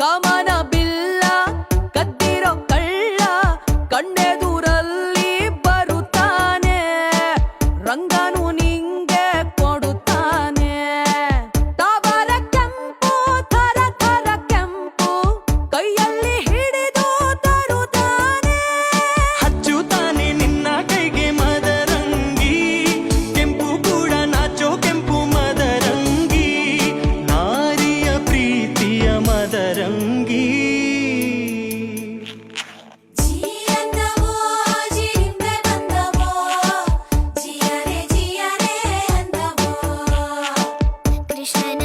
ಕಾಮನ ಬಿಲ್ಲ ಕದ್ದಿರೋ ಕಳ್ಳ ಕಣ್ಣೆದುರಲ್ಲಿ ಬರುತ್ತಾನೆ, ರಂಗನು ನಿಂಗೆ ಕೊಡುತ್ತಾನೆ. ತಾವರ ಕೆಂಪು ಥರ ಥರ ಕೆಂಪು ಕೈಯಲ್ಲಿ ಹಿಡಿದು ತರುತ್ತಾನೆ. ಹಚ್ಚುತ್ತಾನೆ ನಿನ್ನ ಕೈಗೆ ಮದರಂಗಿ, ಕೆಂಪು ಕೂಡ ನಾಚೋ ಕೆಂಪು ಮದರಂಗಿ, ನಾರಿಯ ಪ್ರೀತಿಯ ಮದರಂಗಿ. ಜಿಯಂದವೋ ಜಿರಿಂದೆ ಬಂದವೋ, ಜಿಯರೆ ಜಿಯರೆ ಅಂದವೋ. ಕೃಷ್ಣನ